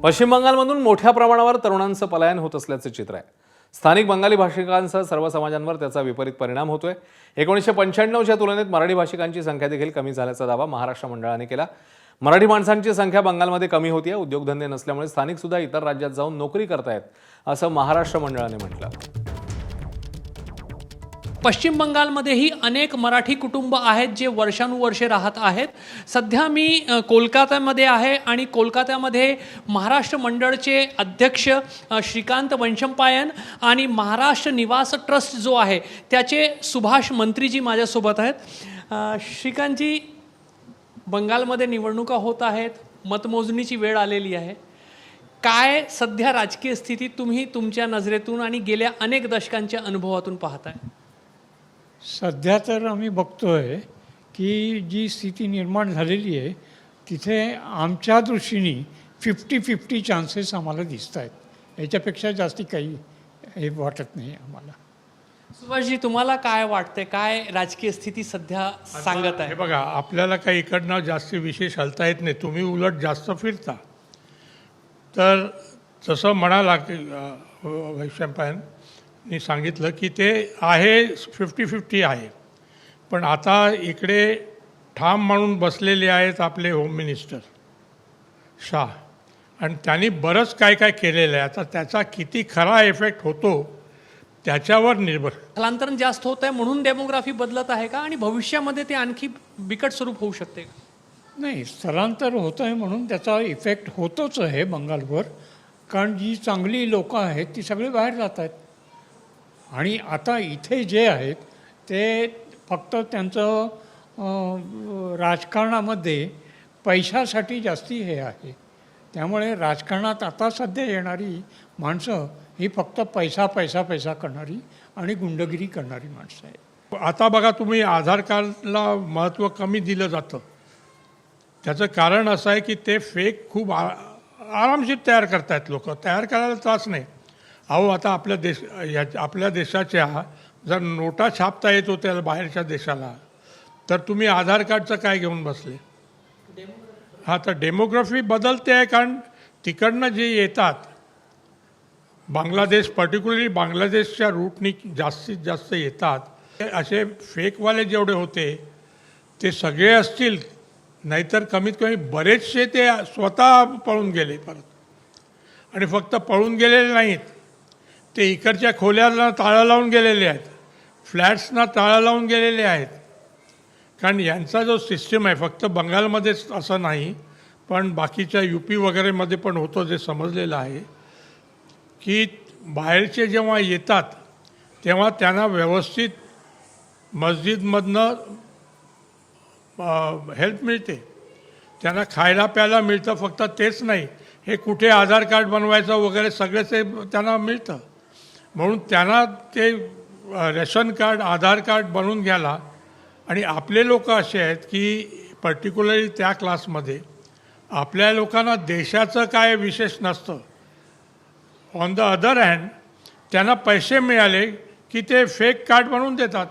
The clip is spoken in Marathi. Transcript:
पश्चिम बंगालमधून मोठ्या प्रमाणावर तरुणांचं पलायन होत असल्याचे चित्र आहे। स्थानिक बंगाली भाषिकांसह सर्व समाजांवर त्याचा विपरीत परिणाम होतोय। 1995च्या तुलनेत मराठी भाषिकांची संख्या देखील कमी झाल्याचा दावा महाराष्ट्र मंडळाने केला। मराठी माणसांची संख्या बंगालमध्ये कमी होतीये। उद्योगधंदे नसल्यामुळे स्थानिक सुद्धा इतर राज्यात जाऊन नोकरी करतायत, असं महाराष्ट्र मंडळाने म्हटलं। पश्चिम बंगालमध्येही अनेक मराठी कुटुंब आहेत जे वर्षानुवर्षे राहत आहेत। सध्या मी कोलकात्यामध्ये आहे आणि कोलकात्यामध्ये महाराष्ट्र मंडळचे अध्यक्ष श्रीकांत वंशमपायन आणि महाराष्ट्र निवास ट्रस्ट जो आहे त्याचे सुभाष मंत्रीजी माझ्यासोबत आहेत। श्रीकांतजी, बंगालमध्ये निवडणुका होत आहेत, मतमोजणीची वेळ आलेली आहे। काय सध्या राजकीय स्थिती तुम्ही तुमच्या नजरेतून आणि गेल्या अनेक दशकांच्या अनुभवातून पाहताय? सध्या तर आम्ही बघतोय की जी स्थिती निर्माण झालेली आहे तिथे आमच्या दृष्टीने 50-50 चान्सेस आम्हाला दिसत आहेत। याच्यापेक्षा जास्ती काही हे वाटत नाही आम्हाला। सुभाषजी, तुम्हाला काय वाटतंय? काय राजकीय स्थिती सध्या सांगत आहे? हे बघा, आपल्याला काही इकडनं जास्त विशेष हलता येत नाही, तुम्ही उलट जास्त फिरता। तर जसं म्हणाला की वैशंपायननी सांगितलं की ते आहे 50-50 आहे, पण आता इकडे ठाम म्हणून बसलेले आहेत आपले होम मिनिस्टर शाह, आणि त्यांनी बरंच काय काय केलेलं आहे। आता त्याचा किती खरा इफेक्ट होतो त्याच्यावर निर्भर। स्थलांतरण जास्त होत आहे म्हणून डेमोग्राफी बदलत आहे का, आणि भविष्यामध्ये ते आणखी बिकट स्वरूप होऊ शकते का? नाही, स्थलांतर होतं आहे म्हणून त्याचा इफेक्ट होतोच आहे बंगालवर, कारण जी चांगली लोकं आहेत ती सगळी बाहेर जात आहेत। आणि आता इथे जे आहेत ते फक्त त्यांचं राजकारणामध्ये पैशासाठी जास्ती हे आहे। त्यामुळे राजकारणात आता सध्या येणारी माणसं ही फक्त पैसा पैसा पैसा करणारी आणि गुंडगिरी करणारी माणसं आहेत। आता बघा, तुम्ही आधार कार्डला महत्त्व कमी दिलं जातं, त्याचं कारण असं आहे की ते फेक खूप आरामशीर तयार करतायत लोक। तयार करायला त्रास नाही। अहो, आता आपल्या देशाच्या जर नोटा छापता येत होत्या बाहेरच्या देशाला, तर तुम्ही आधार कार्डचं काय घेऊन बसले? हां, तर डेमोग्राफी बदलते आहे, कारण तिकडनं जे येतात बांगलादेश, पर्टिक्युलरली बांगलादेशच्या रूटनी जास्तीत जास्त येतात। असे फेकवाले जेवढे होते ते सगळे असतील, नाहीतर कमीत कमी बरेचसे ते स्वतः पळून गेले परत। आणि फक्त पळून गेलेले नाहीत, ते इकडच्या खोल्याला ताळं लावून गेलेले आहेत, फ्लॅट्सना ताळं लावून गेलेले आहेत। कारण यांचा जो सिस्टम आहे, फक्त बंगालमध्येच असं नाही पण बाकीच्या UP वगैरेमध्ये पण होतं, जे समजलेलं आहे की बाहेरचे जेव्हा येतात तेव्हा त्यांना व्यवस्थित मस्जिदमधनं हेल्प मिळते, त्यांना खायला प्यायला मिळतं। फक्त तेच नाही, हे कुठे आधार कार्ड बनवायचं वगैरे सगळं ते त्यांना मिळतं। म्हणून त्यांना ते रेशन कार्ड, आधार कार्ड बनवून घ्यायला। आणि आपले लोक असे आहेत की पर्टिक्युलरली त्या क्लासमध्ये आपल्या लोकांना देशाचं काय विशेष नसतं। ऑन द अदर हँड त्यांना पैसे मिळाले की ते फेक कार्ड बनवून देतात।